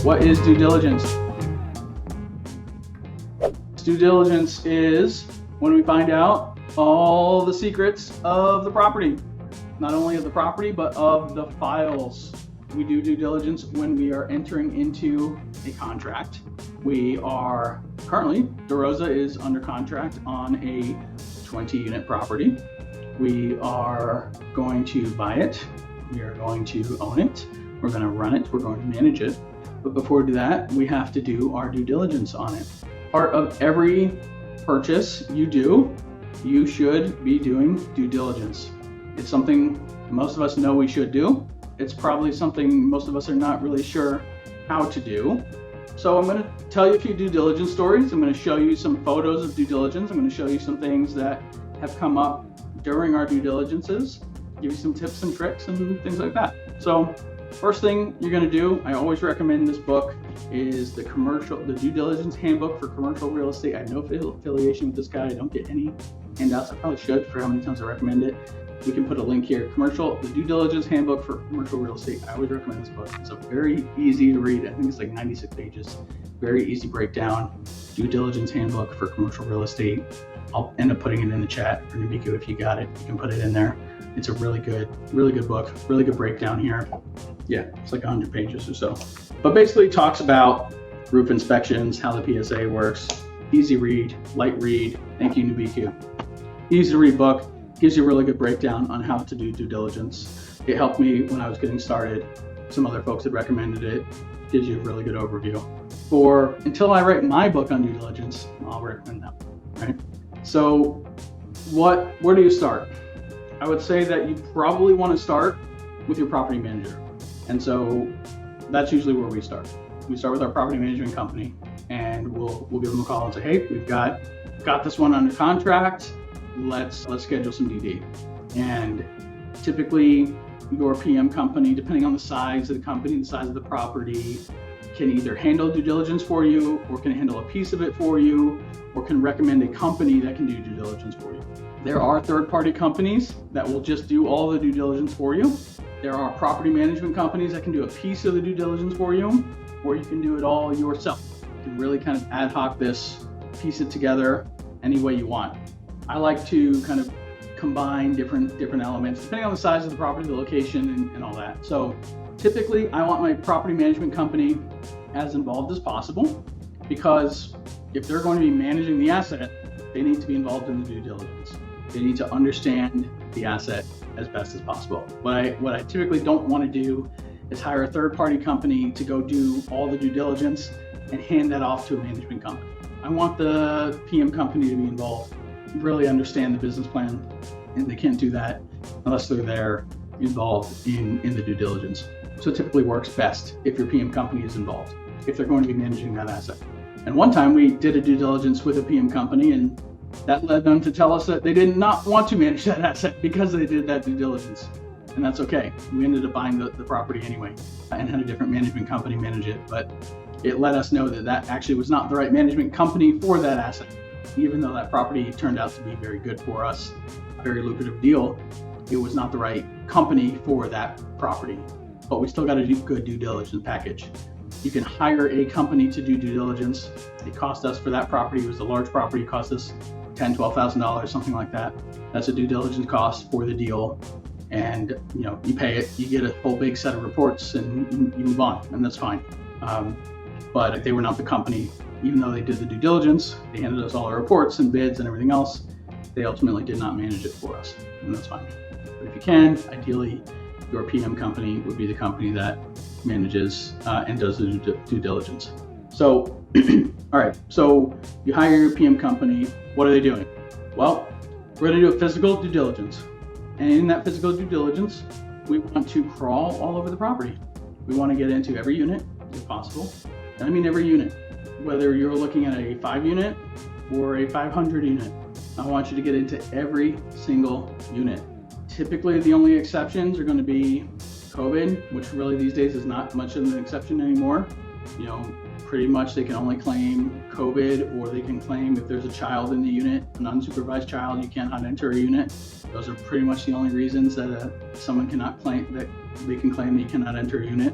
What is due diligence? Due diligence is when we find out all the secrets of the property, not only of the property, but of the files. We do due diligence when we are entering into a contract. We are currently, DeRosa is under contract on a 20-unit property. We are going to buy it. We are going to own it. We're going to run it. We're going to manage it. But before we do that, we have to do our due diligence on it. Part of every purchase you do, you should be doing due diligence. It's something most of us know we should do. It's probably something most of us are not really sure how to do. So I'm going to tell you a few due diligence stories. I'm going to show you some photos of due diligence. I'm going to show you some things that have come up during our due diligences, give you some tips and tricks and things like that. So first thing you're going to do, I always recommend this book, is the Due Diligence Handbook for Commercial Real Estate. I have no affiliation with this guy. I don't get any handouts. I probably should for how many times I recommend it. We can put a link here. The Due Diligence Handbook for Commercial Real Estate. I always recommend this book. It's a very easy to read. I think it's like 96 pages. Very easy breakdown. Due Diligence Handbook for Commercial Real Estate. I'll end up putting it in the chat for Nubiko if you got it. You can put it in there. It's a really good book. Really good breakdown here. Yeah, it's like 100 pages or so. But basically it talks about roof inspections, how the PSA works. Easy read, light read. Thank you, Nubiko. Easy to read book. Gives you a really good breakdown on how to do due diligence. It helped me when I was getting started. Some other folks had recommended it. Gives you a really good overview. Until I write my book on due diligence, I'll recommend that, right? So where do you start? I would say that you probably want to start with your property manager. And so that's usually where we start. We start with our property management company, and we'll give them a call and say, hey, we've got this one under contract. Let's schedule some DD. And typically your PM company, depending on the size of the company, the size of the property, can either handle due diligence for you, or can handle a piece of it for you, or can recommend a company that can do due diligence for you. There are third-party companies that will just do all the due diligence for you. There are property management companies that can do a piece of the due diligence for you, or you can do it all yourself. You can really kind of ad hoc this, piece it together any way you want. I like to kind of combine different elements depending on the size of the property, the location, and all that. So typically I want my property management company as involved as possible, because if they're going to be managing the asset, they need to be involved in the due diligence. They need to understand the asset as best as possible. What I typically don't want to do is hire a third-party company to go do all the due diligence and hand that off to a management company. I want the PM company to be involved, really understand the business plan, and they can't do that unless they're involved in the due diligence. So it typically works best if your PM company is involved, if they're going to be managing that asset. And one time we did a due diligence with a PM company, and that led them to tell us that they did not want to manage that asset because they did that due diligence. And that's okay. We ended up buying the property anyway and had a different management company manage it. But it let us know that actually was not the right management company for that asset. Even though that property turned out to be very good for us, a very lucrative deal, it was not the right company for that property. But we still got a good due diligence package. You can hire a company to do due diligence. It cost us for that property, it was a large property, it cost us $10,000, $12,000, something like that. That's a due diligence cost for the deal. And you pay it, you get a whole big set of reports, and you move on, and that's fine. But they were not the company. Even though they did the due diligence, they handed us all our reports and bids and everything else, they ultimately did not manage it for us, and that's fine. But if you can, ideally, your PM company would be the company that manages and does the due diligence. So, all right, so you hire your PM company. What are they doing? Well, we're going to do a physical due diligence. And in that physical due diligence, we want to crawl all over the property. We want to get into every unit if possible. And I mean every unit. Whether you're looking at a 5-unit or a 500 unit, I want you to get into every single unit. Typically, the only exceptions are going to be COVID, which really these days is not much of an exception anymore. Pretty much they can only claim COVID, or they can claim if there's a child in the unit, an unsupervised child, you cannot enter a unit. Those are pretty much the only reasons that someone cannot claim that they can claim that you cannot enter a unit.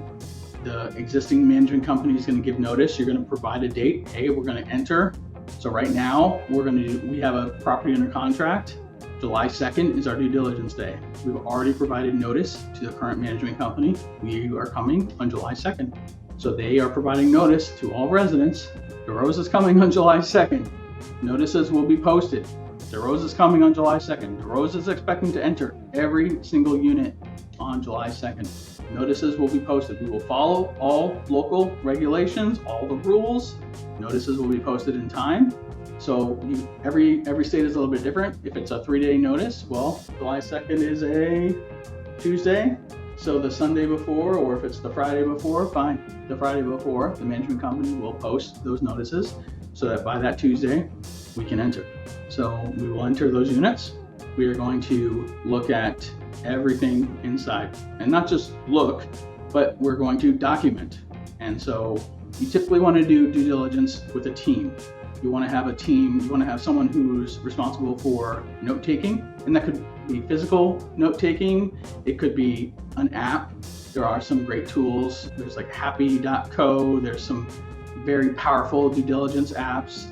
the existing management company is going to give notice. You're going to provide a date. Hey, we're going to enter. So right now we have a property under contract. July 2nd is our due diligence day. We've already provided notice to the current management company. We are coming on July 2nd. So they are providing notice to all residents. DeRosa is coming on July 2nd. Notices will be posted. DeRosa is coming on July 2nd. DeRosa is expecting to enter every single unit on July 2nd. Notices will be posted. We will follow all local regulations, all the rules. Notices will be posted in time. So every state is a little bit different. If it's a 3-day notice, well, July 2nd is a Tuesday. So the Sunday before, or if it's the Friday before, fine. The Friday before, the management company will post those notices so that by that Tuesday, we can enter. So we will enter those units. We are going to look at everything inside, and not just look, but we're going to document. And so you typically want to do due diligence with a team. You want to have a team, you want to have someone who's responsible for note taking, and that could be physical note taking. It could be an app. There are some great tools. There's like happy.co. There's some very powerful due diligence apps.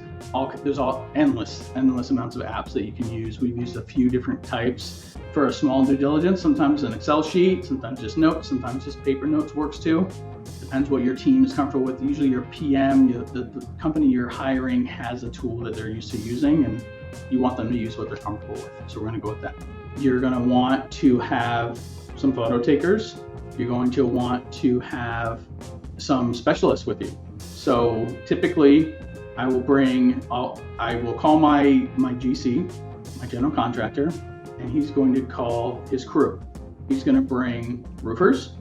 There's endless amounts of apps that you can use. We've used a few different types for a small due diligence. Sometimes an Excel sheet, sometimes just notes, sometimes just paper notes works too. Depends what your team is comfortable with. Usually your PM, the company you're hiring has a tool that they're used to using, and you want them to use what they're comfortable with. So we're going to go with that. You're going to want to have some photo takers. You're going to want to have some specialists with you. So typically I will call my GC, my general contractor, and he's going to call his crew. He's going to bring roofers.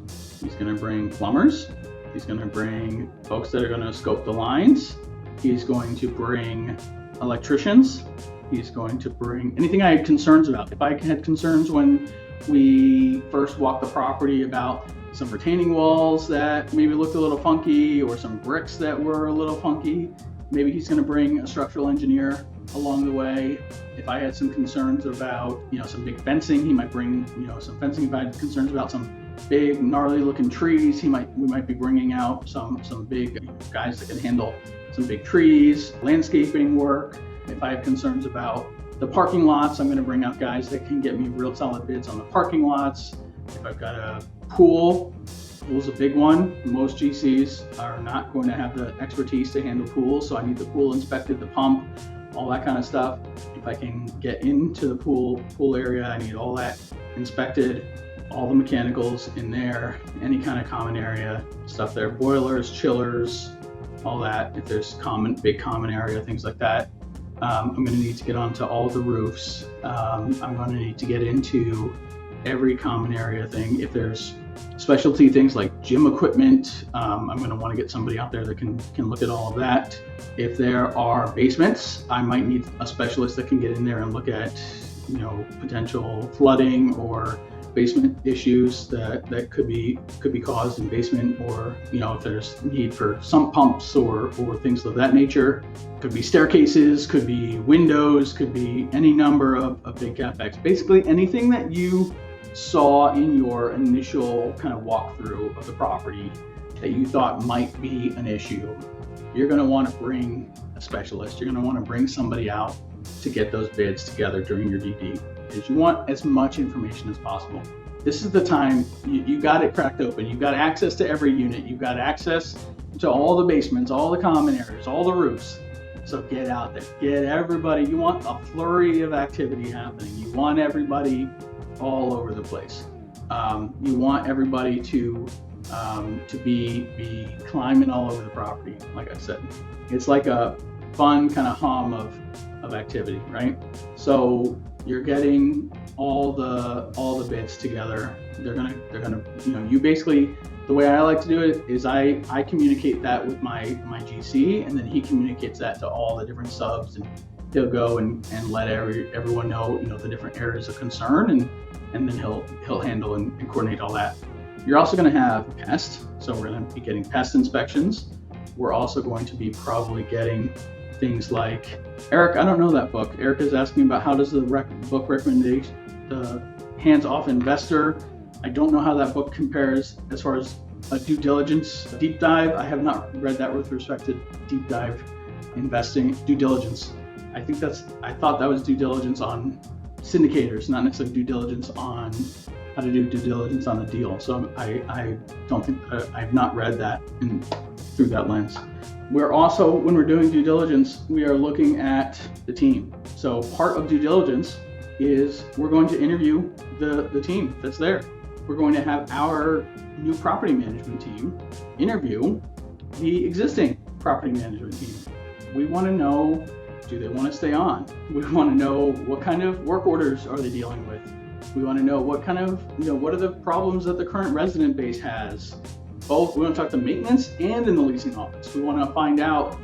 He's going to bring plumbers. He's going to bring folks that are going to scope the lines. He's going to bring electricians. He's going to bring anything I had concerns about. If I had concerns when we first walked the property about some retaining walls that maybe looked a little funky, or some bricks that were a little funky, maybe he's going to bring a structural engineer along the way. If I had some concerns about, some big fencing, he might bring, some fencing. If I had concerns about some big gnarly looking trees, we might be bringing out some big guys that can handle some big trees, landscaping work. If I have concerns about the parking lots, I'm going to bring out guys that can get me real solid bids on the parking lots. If I've got a pool's a big one. Most GCs are not going to have the expertise to handle pools, so I need the pool inspected, the pump, all that kind of stuff. If I can get into the pool area, I need all that inspected, all the mechanicals in there, any kind of common area stuff there, boilers, chillers, all that. If there's big common area, things like that. I'm going to need to get onto all the roofs. I'm going to need to get into every common area thing. If there's specialty things like gym equipment, I'm going to want to get somebody out there that can look at all of that. If there are basements, I might need a specialist that can get in there and look at, potential flooding or basement issues that could be caused in basement, or if there's need for sump pumps or things of that nature. Could be staircases, could be windows, could be any number of big capex. Basically anything that you saw in your initial kind of walkthrough of the property that you thought might be an issue, you're going to want to bring a specialist. You're going to want to bring somebody out to get those bids together during your DD, because you want as much information as possible. This is the time you got it cracked open. You've got access to every unit. You've got access to all the basements, all the common areas, all the roofs. So get out there, get everybody. You want a flurry of activity happening. You want everybody all over the place. You want everybody to be climbing all over the property. Like I said, it's like a fun kind of hum of activity, right? So you're getting all the bids together. They're gonna you basically, the way I like to do it is I communicate that with my GC, and then he communicates that to all the different subs, and he'll go and let everyone know the different areas of concern, and then he'll handle and coordinate all that. You're also going to have pests, so we're going to be getting pest inspections. We're also going to be probably getting things like, Eric, I don't know that book. Eric is asking about how does the book recommendation, the Hands-Off Investor, I don't know how that book compares as far as a due diligence deep dive. I have not read that with respect to deep dive investing, due diligence. I thought that was due diligence on syndicators, not necessarily due diligence on how to do due diligence on a deal. So I don't think I've not read that through that lens. We're also, when we're doing due diligence, we are looking at the team. So part of due diligence is we're going to interview the team that's there. We're going to have our new property management team interview the existing property management team. We want to know, do they want to stay on? We want to know what kind of work orders are they dealing with? We want to know what kind of, what are the problems that the current resident base has? Both, we want to talk to maintenance and in the leasing office. We want to find out,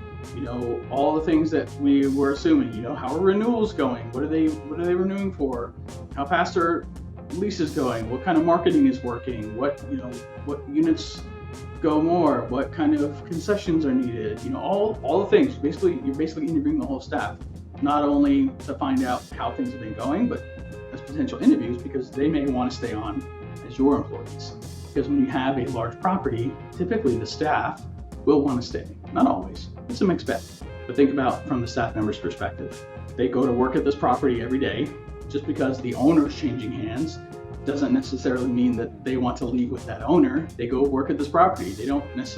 all the things that we were assuming, how are renewals going? What are they renewing for? How fast are leases going? What kind of marketing is working? What units go more? What kind of concessions are needed? All the things. You're basically interviewing the whole staff, not only to find out how things have been going, but as potential interviews, because they may want to stay on as your employees. Because when you have a large property, typically the staff will want to stay. Not always. It's a mixed bag. But think about from the staff member's perspective. They go to work at this property every day. Just because the owner's changing hands doesn't necessarily mean that they want to leave with that owner. They go work at this property. They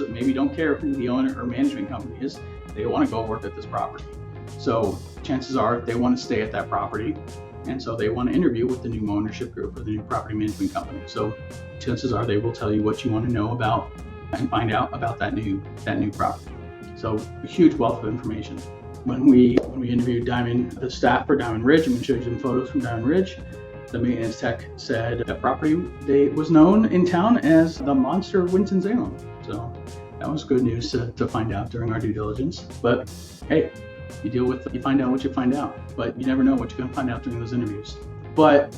maybe don't care who the owner or management company is. They want to go work at this property. So chances are they want to stay at that property. And so they want to interview with the new ownership group or the new property management company. So chances are they will tell you what you want to know about and find out about that new property. So a huge wealth of information. When we interviewed the staff for Diamond Ridge, I'm going to show you some photos from Diamond Ridge. The maintenance tech said that property was known in town as the monster of Winston-Salem. So that was good news to find out during our due diligence. But hey, you find out what you find out, but you never know what you're going to find out during those interviews. But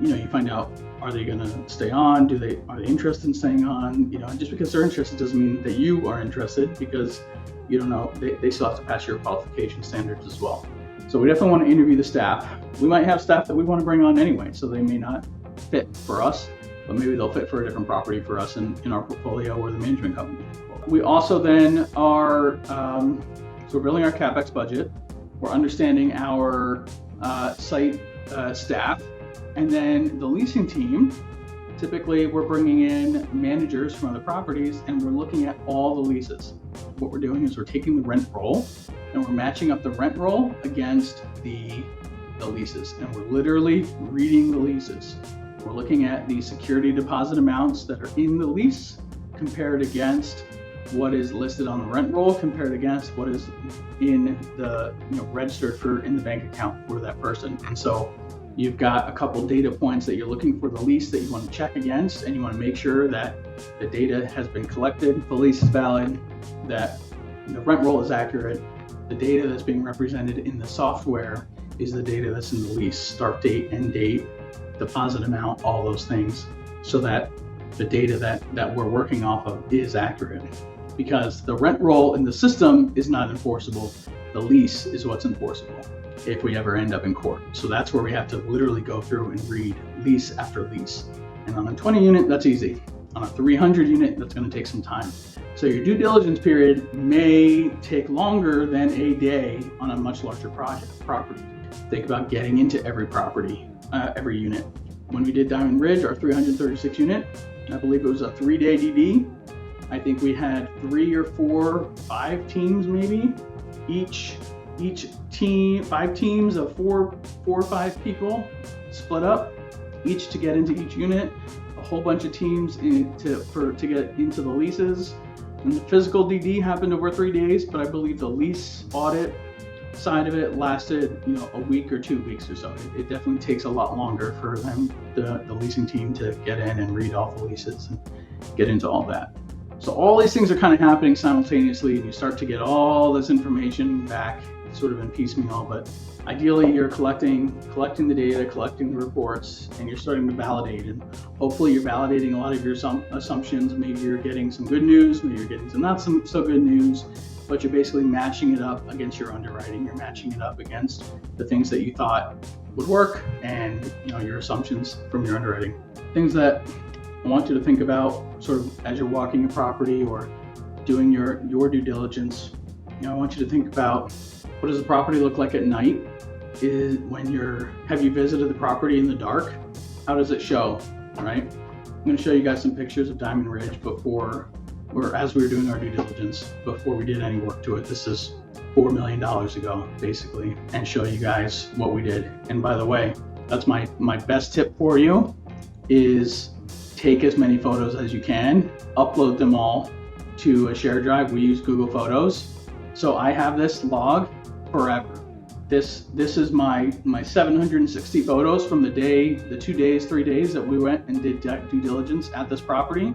you find out, are they going to stay on? Are they interested in staying on? Just because they're interested doesn't mean that you are interested, because you don't know. They still have to pass your qualification standards as well. So we definitely want to interview the staff. We might have staff that we want to bring on anyway, so they may not fit for us, but maybe they'll fit for a different property for us in our portfolio or the management company. We also then are so we're building our CapEx budget. We're understanding our site staff, and then the leasing team. Typically, we're bringing in managers from other properties, and we're looking at all the leases. What we're doing is we're taking the rent roll, and we're matching up the rent roll against the leases, and we're literally reading the leases. We're looking at the security deposit amounts that are in the lease compared against what is listed on the rent roll, compared against what is in the registered in the bank account for that person. And so you've got a couple data points that you're looking for the lease that you want to check against, and you want to make sure that the data has been collected, the lease is valid, that the rent roll is accurate, the data that's being represented in the software is the data that's in the lease, start date, end date, deposit amount, all those things, so that the data that we're working off of is accurate. Because the rent roll in the system is not enforceable, the lease is what's enforceable if we ever end up in court. So that's where we have to literally go through and read lease after lease. And on a 20 unit, that's easy. On a 300 unit, that's going to take some time. So your due diligence period may take longer than a day on a much larger property. Think about getting into every property, every unit. When we did Diamond Ridge, our 336 unit, I believe it was a 3-day DD. I think we had 3 or 4, 5 teams maybe. Each team, 5 teams of 4 or 5 people split up, each to get into each unit. A whole bunch of teams to get into the leases. And the physical DD happened over 3 days, but I believe the lease audit side of it lasted, a week or 2 weeks or so. It definitely takes a lot longer for them, the leasing team, to get in and read all the leases and get into all that. So all these things are kind of happening simultaneously, and you start to get all this information back sort of in piecemeal, but ideally you're collecting the data, collecting the reports, and you're starting to validate, and hopefully you're validating a lot of your assumptions. Maybe you're getting some good news, maybe you're getting some not so good news, but you're basically matching it up against your underwriting. You're matching it up against the things that you thought would work and your assumptions from your underwriting. Things that I want you to think about sort of as you're walking a property or doing your due diligence, I want you to think about, what does the property look like at night? Have you visited the property in the dark? How does it show, right? I'm going to show you guys some pictures of Diamond Ridge as we were doing our due diligence, before we did any work to it. This is $4 million ago, basically, and show you guys what we did. And by the way, that's my best tip for you, is take as many photos as you can, upload them all to a shared drive. We use Google Photos. So I have this log forever. This is my 760 photos from the 2 days, 3 days that we went and did due diligence at this property.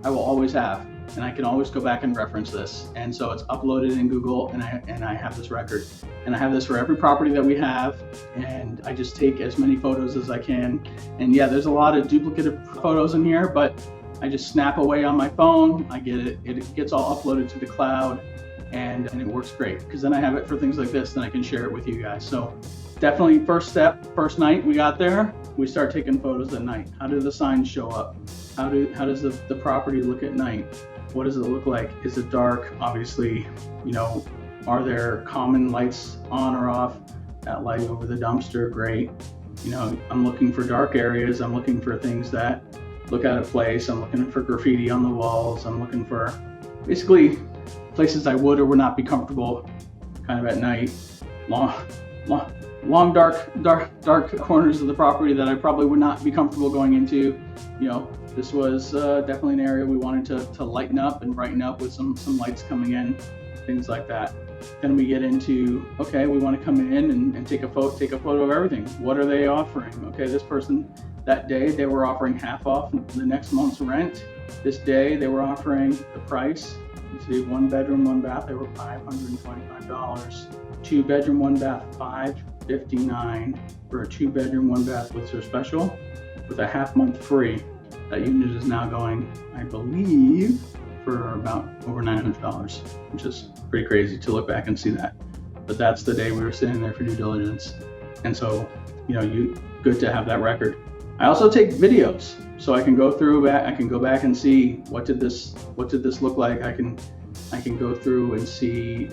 I will always have, and I can always go back and reference this. And so it's uploaded in Google, and I have this record. And I have this for every property that we have, and I just take as many photos as I can. And yeah, there's a lot of duplicative photos in here, but I just snap away on my phone. I get it gets all uploaded to the cloud, and it works great, because then I have it for things like this, then I can share it with you guys. So definitely first step, first night we got there, we start taking photos at night. How do the signs show up? How does the property look at night? What does it look like? Is it dark? Obviously, are there common lights on or off? That light over the dumpster, great. I'm looking for dark areas. I'm looking for things that look out of place. I'm looking for graffiti on the walls. I'm looking for basically places I would or would not be comfortable kind of at night. Long dark corners of the property that I probably would not be comfortable going into. This was definitely an area we wanted to lighten up and brighten up with some lights coming in, things like that. Then we get into, okay, we want to come in and take a photo of everything. What are they offering? Okay, this person, that day they were offering half off the next month's rent. This day they were offering the price. You see, 1 bedroom, 1 bath, they were $525. 2 bedroom, 1 bath, $559 for a 2 bedroom, 1 bath with their special, with a half month free. That unit is now going, I believe, for about over $900, which is pretty crazy to look back and see that. But that's the day we were sitting there for due diligence. And so, good to have that record. I also take videos, so I can go back and see what did this look like. I can go through and see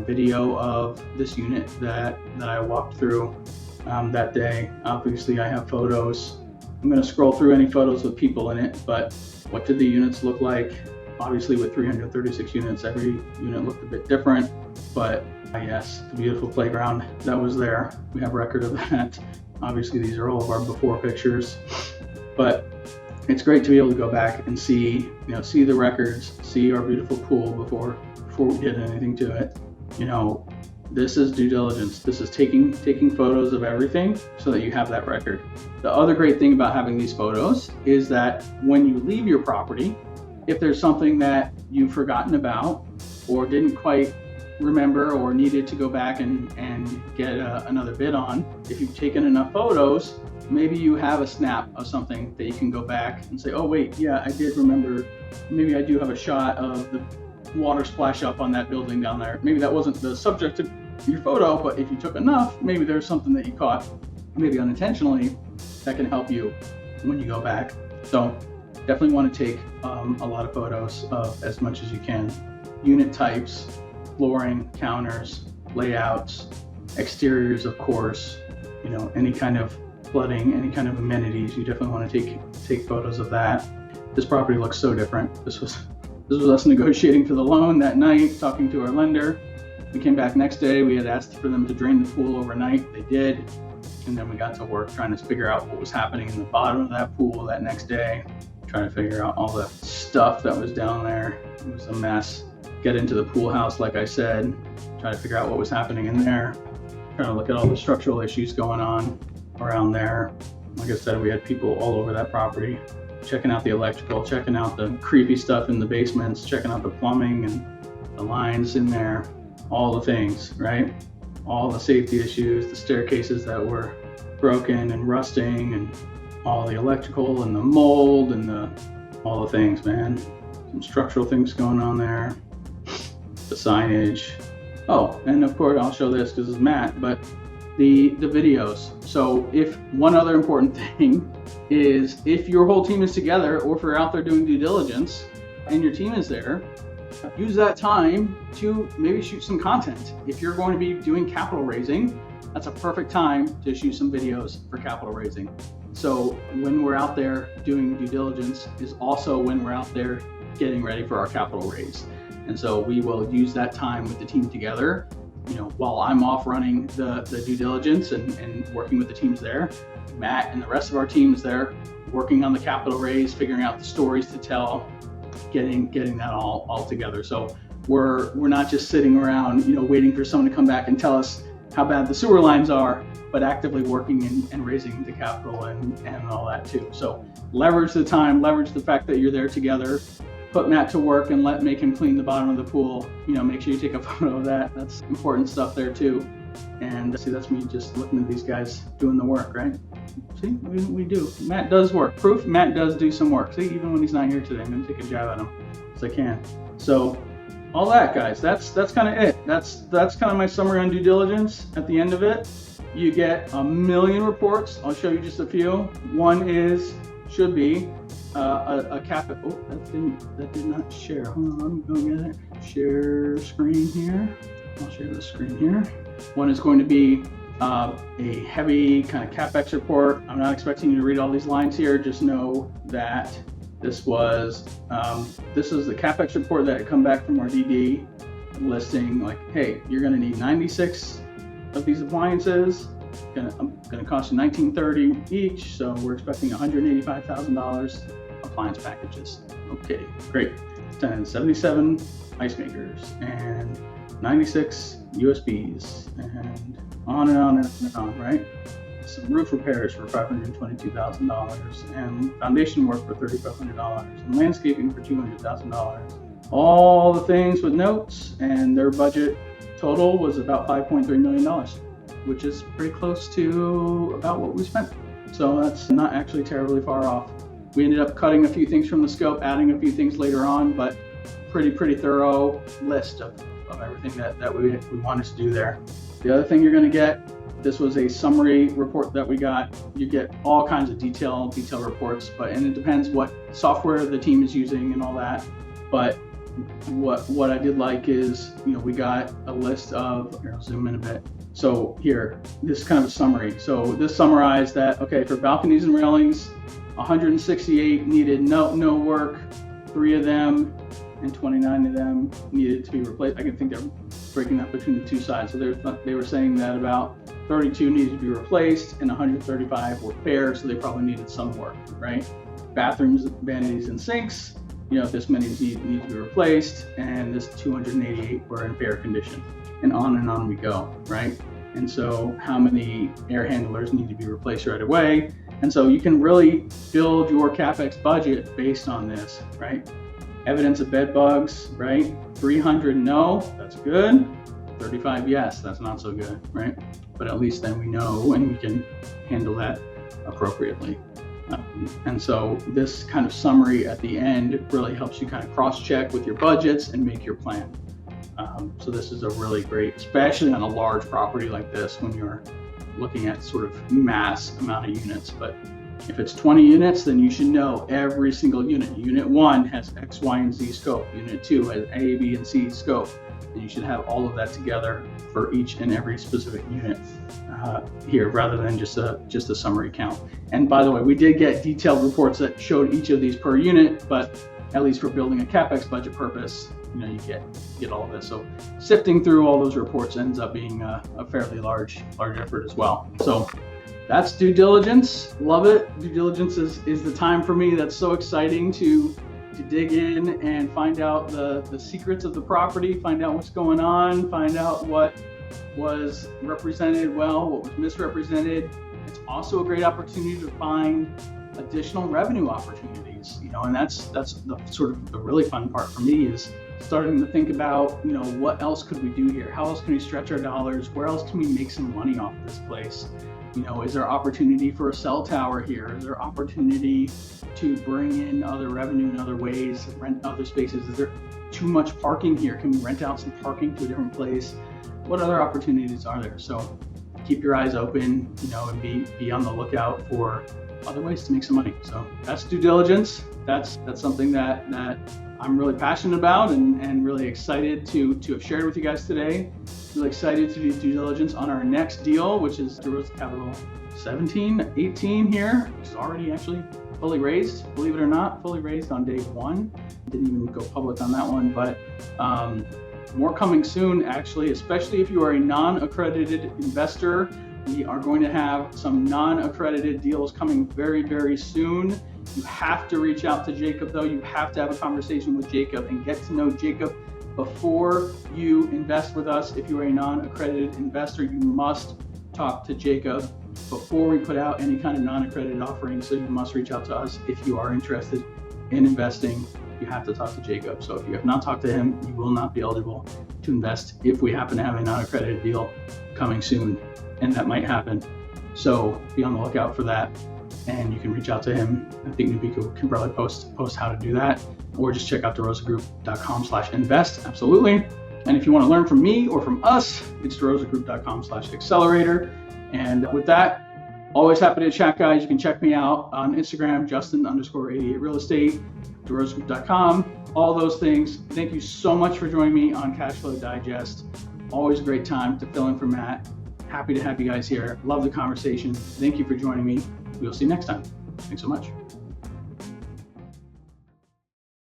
video of this unit that I walked through that day. Obviously, I have photos. I'm going to scroll through any photos with people in it, but what did the units look like? Obviously, with 336 units, every unit looked a bit different, but yes, the beautiful playground that was there, we have record of that. Obviously, these are all of our before pictures, but it's great to be able to go back and see the records, see our beautiful pool before we did anything to it. This is due diligence. This is taking photos of everything so that you have that record. The other great thing about having these photos is that when you leave your property, if there's something that you've forgotten about or didn't quite remember or needed to go back and get another bid on, if you've taken enough photos, maybe you have a snap of something that you can go back and say, oh wait, yeah, I did remember. Maybe I do have a shot of the water splash up on that building down there. Maybe that wasn't the subject of your photo, but if you took enough, maybe there's something that you caught, maybe unintentionally, that can help you when you go back. So definitely want to take a lot of photos of as much as you can. Unit types, flooring, counters, layouts, exteriors, of course, any kind of flooding, any kind of amenities, you definitely want to take photos of that. This property looks so different. This was us negotiating for the loan that night, talking to our lender. We came back next day. We had asked for them to drain the pool overnight. They did. And then we got to work trying to figure out what was happening in the bottom of that pool that next day, trying to figure out all the stuff that was down there. It was a mess. Get into the pool house, like I said, try to figure out what was happening in there, trying to look at all the structural issues going on around there. Like I said, we had people all over that property, checking out the electrical, checking out the creepy stuff in the basements, checking out the plumbing and the lines in there, all the things, right? All the safety issues, the staircases that were broken and rusting, and all the electrical and the mold and all the things, man. Some structural things going on there, the signage. Oh, and of course I'll show this because it's matte, but the videos. So if one other important thing is, if your whole team is together, or if you're out there doing due diligence and your team is there, use that time to maybe shoot some content. If you're going to be doing capital raising, that's a perfect time to shoot some videos for capital raising. So when we're out there doing due diligence is also when we're out there getting ready for our capital raise. And so we will use that time with the team together. You know, while I'm off running the due diligence and working with the teams there, Matt and the rest of our team is there working on the capital raise, figuring out the stories to tell, getting that all together. So we're not just sitting around, you know, waiting for someone to come back and tell us how bad the sewer lines are, but actively working and raising the capital and all that too. So leverage the time, leverage the fact that you're there together, put Matt to work and make him clean the bottom of the pool. You know, make sure you take a photo of that. That's important stuff there too. And see, that's me just looking at these guys doing the work, right? See, we do. Matt does work. Proof, Matt does do some work. See, even when he's not here today, I'm gonna take a jab at him as I can. So all that, guys, that's kind of it. That's kind of my summary on due diligence. At the end of it, you get a million reports. I'll show you just a few. One should be a cap. Oh, that did not share. Hold on, let me go get it. Share screen here. I'll share the screen here. One is going to be a heavy kind of CapEx report. I'm not expecting you to read all these lines here. Just know that this is the CapEx report that had come back from our DD listing, like, hey, you're going to need 96 of these appliances. Gonna cost you $19.30 each, so we're expecting $185,000 appliance packages. Okay, great. 77 ice makers and 96 USBs and on and on and on, right? Some roof repairs for $522,000 and foundation work for $3,500 and landscaping for $200,000. All the things with notes, and their budget total was about $5.3 million, which is pretty close to about what we spent. So that's not actually terribly far off. We ended up cutting a few things from the scope, adding a few things later on, but pretty thorough list of everything that we wanted to do there. The other thing you're going to get, this was a summary report that we got. You get all kinds of detailed reports, and it depends what software the team is using and all that. But what I did like is, you know, we got a list of, here, I'll zoom in a bit. So here, this is kind of a summary. So this summarized that, okay, for balconies and railings, 168 needed no work, 3 of them and 29 of them needed to be replaced. I can think they're breaking that between the two sides. So they were saying that about 32 needed to be replaced and 135 were fair, so they probably needed some work, right? Bathrooms, vanities, and sinks, you know, this many need to be replaced, and this 288 were in fair condition, and on we go, right? And so how many air handlers need to be replaced right away? And so you can really build your CapEx budget based on this, right? Evidence of bed bugs, right? 300 no, that's good. 35 yes, that's not so good, right? But at least then we know and we can handle that appropriately. And so this kind of summary at the end really helps you kind of cross-check with your budgets and make your plan. So this is a really great, especially on a large property like this, when you're looking at sort of mass amount of units. But if it's 20 units, then you should know every single unit. Unit 1 has X, Y, and Z scope. Unit 2 has A, B, and C scope. And you should have all of that together for each and every specific unit here, rather than just a summary count. And by the way, we did get detailed reports that showed each of these per unit, but at least for building a CapEx budget purpose, you know, you get all of this. So sifting through all those reports ends up being a fairly large effort as well. So that's due diligence. Love it. Due diligence is the time for me that's so exciting to dig in and find out the secrets of the property, find out what's going on, find out what was represented well, what was misrepresented. It's also a great opportunity to find additional revenue opportunities, you know, and that's the sort of the really fun part for me, is starting to think about, you know, what else could we do here? How else can we stretch our dollars? Where else can we make some money off of this place? You know, is there opportunity for a cell tower here? Is there opportunity to bring in other revenue in other ways, rent other spaces? Is there too much parking here? Can we rent out some parking to a different place? What other opportunities are there? So keep your eyes open, and be on the lookout for other ways to make some money. So that's due diligence. That's something that I'm really passionate about and really excited to have shared with you guys today. Really excited to do due diligence on our next deal, which is DeRosa Capital 18 here, which is already actually fully raised, believe it or not, fully raised on day one. Didn't even go public on that one, but more coming soon, actually, especially if you are a non-accredited investor. We are going to have some non-accredited deals coming very, very soon. You have to reach out to Jacob, though. You have to have a conversation with Jacob and get to know Jacob before you invest with us. If you are a non-accredited investor, you must talk to Jacob before we put out any kind of non-accredited offering. So you must reach out to us if you are interested in investing. You have to talk to Jacob. So if you have not talked to him, you will not be eligible to invest if we happen to have a non-accredited deal coming soon, and that might happen. So be on the lookout for that, and you can reach out to him. I think Nubiko can probably post how to do that, or just check out derosagroup.com/invest. Absolutely. And if you want to learn from me or from us, it's derosagroup.com/accelerator. And with that, always happy to chat, guys. You can check me out on Instagram, Justin_88realestate, derosagroup.com, all those things. Thank you so much for joining me on Cashflow Digest. Always a great time to fill in for Matt. Happy to have you guys here. Love the conversation. Thank you for joining me. We'll see you next time. Thanks so much.